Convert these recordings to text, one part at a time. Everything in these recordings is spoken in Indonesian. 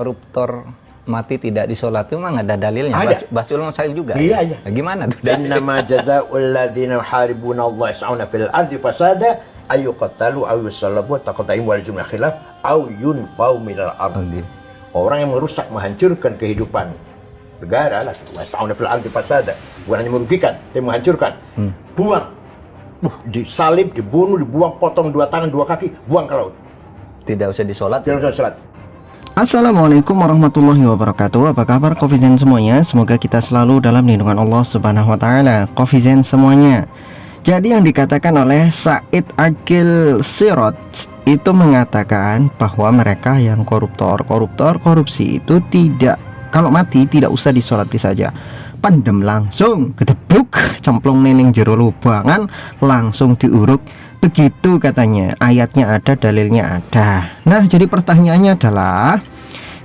koruptor mati tidak disolati memang ada dalilnya. Ada. Basul Masail juga. Iya, ya? Nah, gimana tuh? Innama jazaa'ul ladzina yuharibuna Allah yas'auna fil ardi fasada ayyuqtalu aw yusallabu taqta'im wal jumlah khilaf aw yunfau minal ardi. Orang yang merusak, menghancurkan kehidupan negara lah, yas'auna fil ardi fasada, bukan hanya merugikan, tapi menghancurkan. Buang. Disalib, dibunuh, dibuang, potong 2 tangan 2 kaki, buang ke laut. Tidak usah disolat. Tidak usah salat. Assalamualaikum warahmatullahi wabarakatuh. Apa kabar Kofizen semuanya? Semoga kita selalu dalam lindungan Allah Subhanahu wa taala. Kofizen semuanya. Jadi yang dikatakan oleh Said Aqil Siraj itu mengatakan bahwa mereka yang korupsi itu tidak, kalau mati tidak usah disolati saja. Pendem langsung, gedebuk, cemplung neneng jero lubangan, langsung diuruk. Begitu katanya, ayatnya ada, dalilnya ada. Nah, jadi pertanyaannya adalah,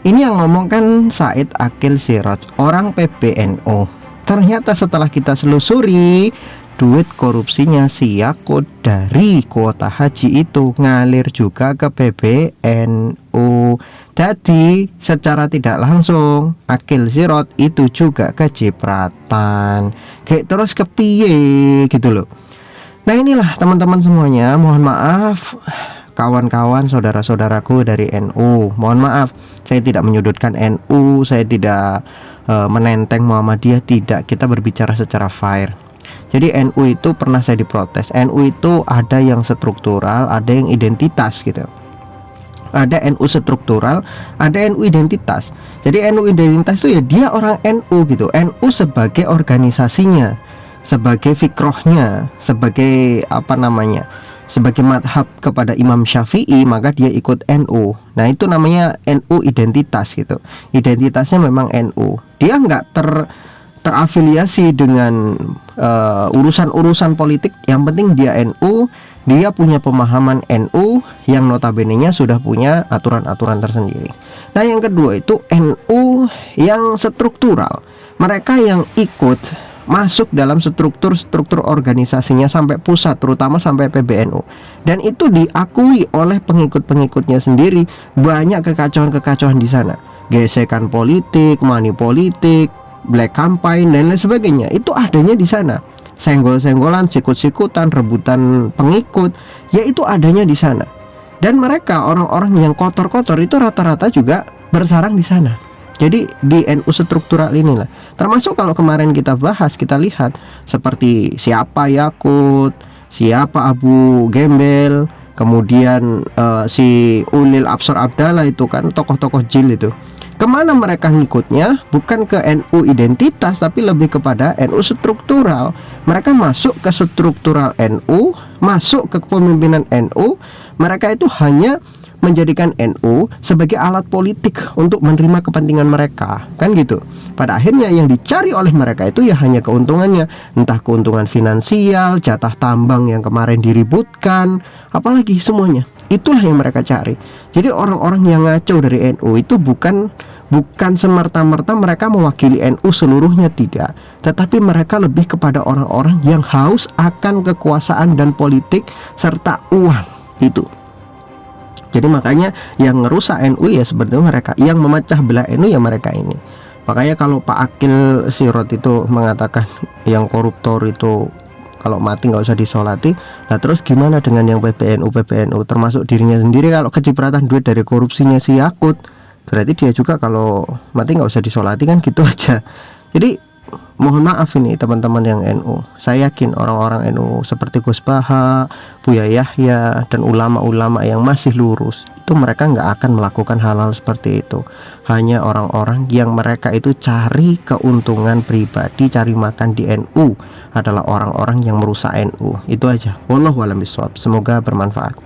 ini yang ngomong kan Said Aqil Siraj, orang PBNU. Ternyata setelah kita selusuri, duit korupsinya si Yakut dari kuota haji itu ngalir juga ke PBNU. Jadi secara tidak langsung Aqil Siraj itu juga kecipratan. Kayak terus kepiye gitu loh. Nah inilah teman-teman semuanya, mohon maaf kawan-kawan saudara-saudaraku dari NU. Mohon maaf, saya tidak menyudutkan NU, saya tidak menenteng Muhammadiyah, tidak. Kita berbicara secara fair. Jadi NU itu pernah saya diprotes. NU itu ada yang struktural, ada yang identitas gitu. Ada NU struktural, ada NU identitas. Jadi NU identitas itu ya dia orang NU gitu. NU sebagai organisasinya, sebagai fikrohnya, sebagai apa namanya, sebagai madhab kepada Imam Syafi'i, maka dia ikut NU. Nah itu namanya NU identitas gitu. Identitasnya memang NU. Dia nggak terafiliasi dengan urusan-urusan politik. Yang penting dia NU, dia punya pemahaman NU yang notabene-nya sudah punya aturan-aturan tersendiri. Nah yang kedua itu NU yang struktural. Mereka yang ikut masuk dalam struktur organisasinya sampai pusat, terutama sampai PBNU, dan itu diakui oleh pengikut-pengikutnya sendiri. Banyak kekacauan-kekacauan di sana, gesekan politik, money politik, black campaign dan lain sebagainya, itu adanya di sana. Senggol-senggolan, sikut-sikutan, rebutan pengikut, ya itu adanya di sana. Dan mereka orang-orang yang kotor-kotor itu rata-rata juga bersarang di sana. Jadi di NU struktural inilah, termasuk kalau kemarin kita bahas, kita lihat seperti siapa Yakut, siapa Abu Gembel, kemudian si Ulil Absar Abdallah itu kan tokoh-tokoh jil itu. Kemana mereka ngikutnya? Bukan ke NU identitas, tapi lebih kepada NU struktural. Mereka masuk ke struktural NU, masuk ke kepemimpinan NU. Mereka itu hanya menjadikan NU sebagai alat politik untuk menerima kepentingan mereka, kan gitu. Pada akhirnya yang dicari oleh mereka itu ya hanya keuntungannya, entah keuntungan finansial, jatah tambang yang kemarin diributkan, apalagi semuanya. Itulah yang mereka cari. Jadi orang-orang yang ngaco dari NU itu bukan semerta-merta mereka mewakili NU seluruhnya, tidak. Tetapi mereka lebih kepada orang-orang yang haus akan kekuasaan dan politik serta uang itu. Jadi makanya yang ngerusak NU ya sebenarnya mereka, yang memecah belah NU ya mereka ini. Makanya kalau Pak Aqil Siraj itu mengatakan yang koruptor itu kalau mati nggak usah disolati, nah terus gimana dengan yang PBNU termasuk dirinya sendiri kalau kecipratan duit dari korupsinya si Yakut, berarti dia juga kalau mati nggak usah disolati kan gitu aja. Jadi mohon maaf ini teman-teman yang NU, saya yakin orang-orang NU seperti Gus Baha, Buya Yahya, dan ulama-ulama yang masih lurus itu mereka nggak akan melakukan hal-hal seperti itu. Hanya orang-orang yang mereka itu cari keuntungan pribadi, cari makan di NU adalah orang-orang yang merusak NU. Itu aja. Wallahu a'lam bishawab. Semoga bermanfaat.